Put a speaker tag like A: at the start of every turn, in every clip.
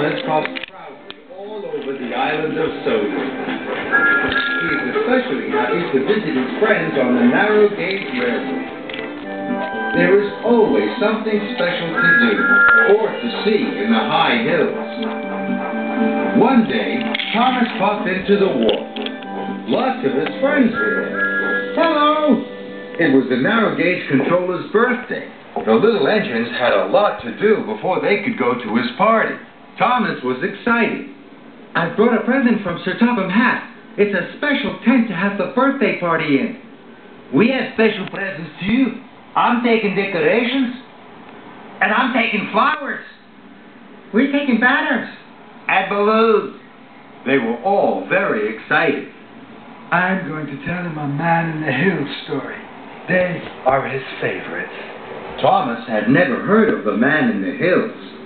A: Thomas hopped proudly all over the island of Soda. He is especially happy to visit his friends on the narrow gauge railway. There is always something special to do or to see in the high hills. One day, Thomas popped into the wharf. Lots of his friends were there. Hello! It was the narrow gauge controller's birthday. The little engines had a lot to do before they could go to his party. Thomas was excited.
B: I brought a present from Sir Topham Hatt. It's a special tent to have the birthday party in.
C: We have special presents too. I'm taking decorations. And I'm taking flowers.
B: We're taking banners.
C: And balloons.
A: They were all very excited.
D: I'm going to tell him a Man in the Hills story. They are his favorites.
A: Thomas had never heard of the Man in the Hills.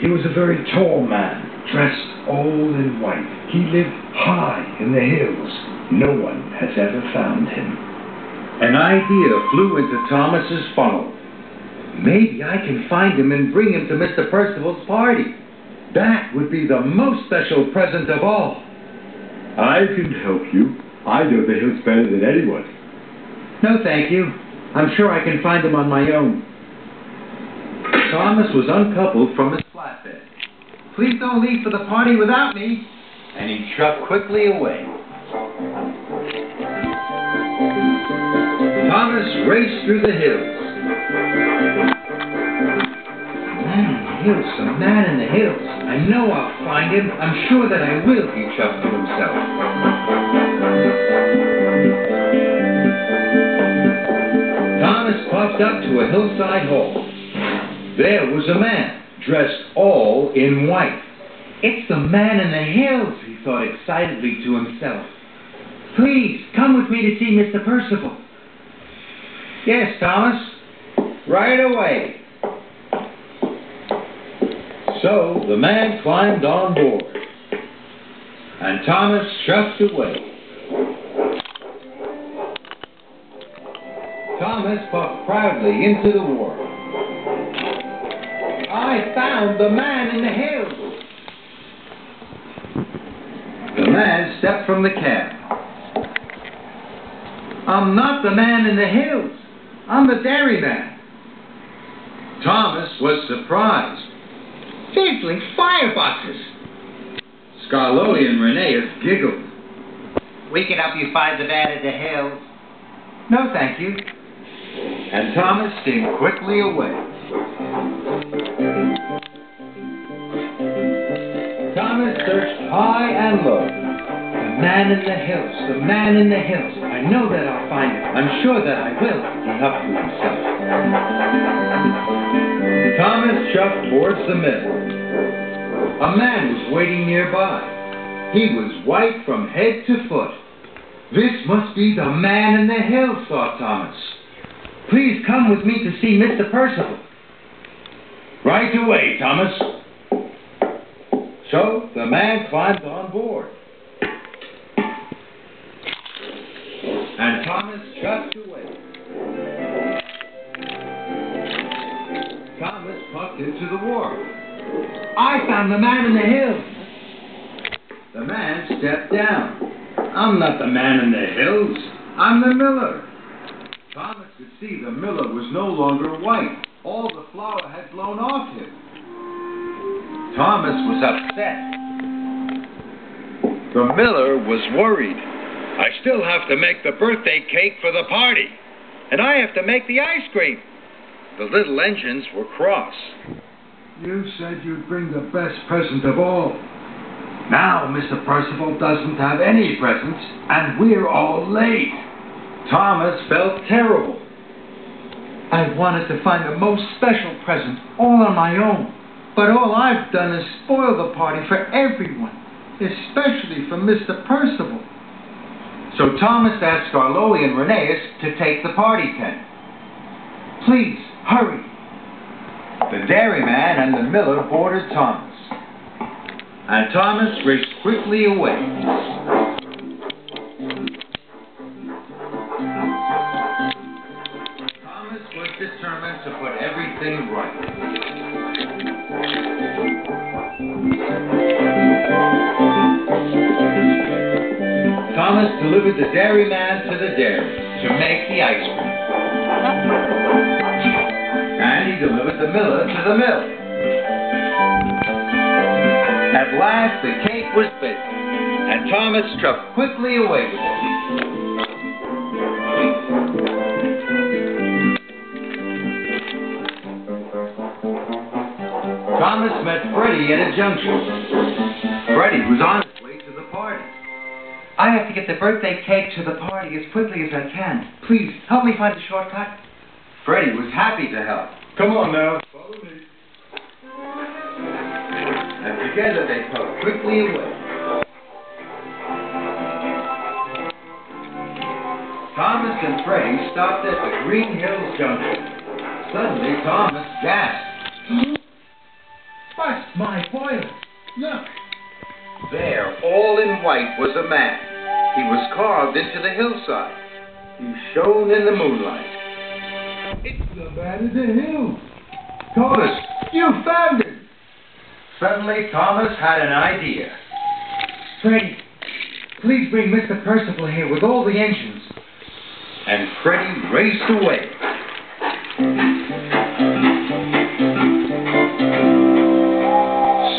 D: He was a very tall man, dressed all in white. He lived high in the hills. No one has ever found him.
A: An idea flew into Thomas's funnel. Maybe I can find him and bring him to Mr. Percival's party. That would be the most special present of all.
E: I can help you. I know the hills better than anyone.
B: No, thank you. I'm sure I can find them on my own.
A: Thomas was uncoupled from his flatbed.
B: Please don't leave for the party without me.
A: And he trucked quickly away. Thomas raced through the hills.
B: The Man in the Hills. I know I'll find him. I'm sure that I will, he chuckled to himself.
A: Thomas popped up to a hillside hall. There was a man, dressed all in white.
B: It's the Man in the Hills, he thought excitedly to himself. Please, come with me to see Mr. Percival.
A: Yes, Thomas. Right away. So the man climbed on board, and Thomas chuffed away. Thomas puffed proudly into the wharf.
B: I found the Man in the Hills.
A: The man stepped from the cab.
B: I'm not the Man in the Hills. I'm the dairyman.
A: Thomas was surprised.
B: Sizzling fireboxes.
A: Scarloli and Rheneas giggled.
C: We can help you find the Man in the Hills.
B: No, thank you.
A: And Thomas steamed quickly away. Thomas searched high and low.
B: The Man in the Hills. The Man in the Hills. I know that I'll find him. I'm sure that I will, he huffed to himself.
A: Thomas chuffed towards the mill. A man was waiting nearby. He was white from head to foot. This must be the Man in the Hills, thought Thomas.
B: Please come with me to see Mr. Percival.
A: Right away, Thomas. So the man climbed on board. And Thomas chuffed away. Thomas puffed into the wharf.
B: I found the Man in the Hills.
A: The man stepped down. I'm not the Man in the Hills. I'm the miller. Thomas could see the miller was no longer white. All the flour had blown off him. Thomas was upset. The miller was worried. I still have to make the birthday cake for the party. And I have to make the ice cream. The little engines were cross.
D: You said you'd bring the best present of all.
A: Now Mr. Percival doesn't have any presents, and we're all late. Thomas felt terrible.
B: I wanted to find the most special present, all on my own. But all I've done is spoil the party for everyone, especially for Mr. Percival.
A: So Thomas asked Scarloli and Rheneas to take the party tent.
B: Please, hurry.
A: The dairyman and the miller boarded Thomas. And Thomas raced quickly away. Thomas was determined to put everything right. Thomas delivered the dairyman to the dairy to make the ice cream. And he delivered the miller to the mill. At last the cake was baked, and Thomas trucked quickly away with it. Thomas met Freddie at a junction. Freddie was on his way to the party.
B: I have to get the birthday cake to the party as quickly as I can. Please, help me find a shortcut.
A: Freddie was happy to help.
E: Come on now, follow me.
A: And together they pulled quickly away. Thomas and Freddie stopped at the Green Hills Junction. Suddenly, Thomas gasped.
B: But my boiler, look.
A: There, all in white, was a man. He was carved into the hillside. He shone in the moonlight.
B: It's the man of the hill.
A: Thomas, you found him! Suddenly, Thomas had an idea.
B: Freddie, please bring Mr. Percival here with all the engines.
A: And Freddie raced away.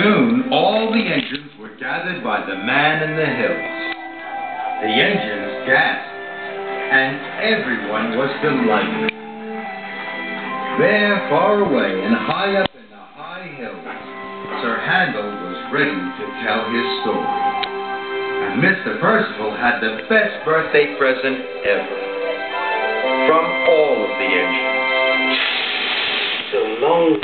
A: Soon, all the engines were gathered by the man in the hills. The engines gasped, and everyone was delighted. There, far away and high up in the high hills, Sir Handel was ready to tell his story. And Mr. Percival had the best birthday present ever. From all of the engines.
F: So long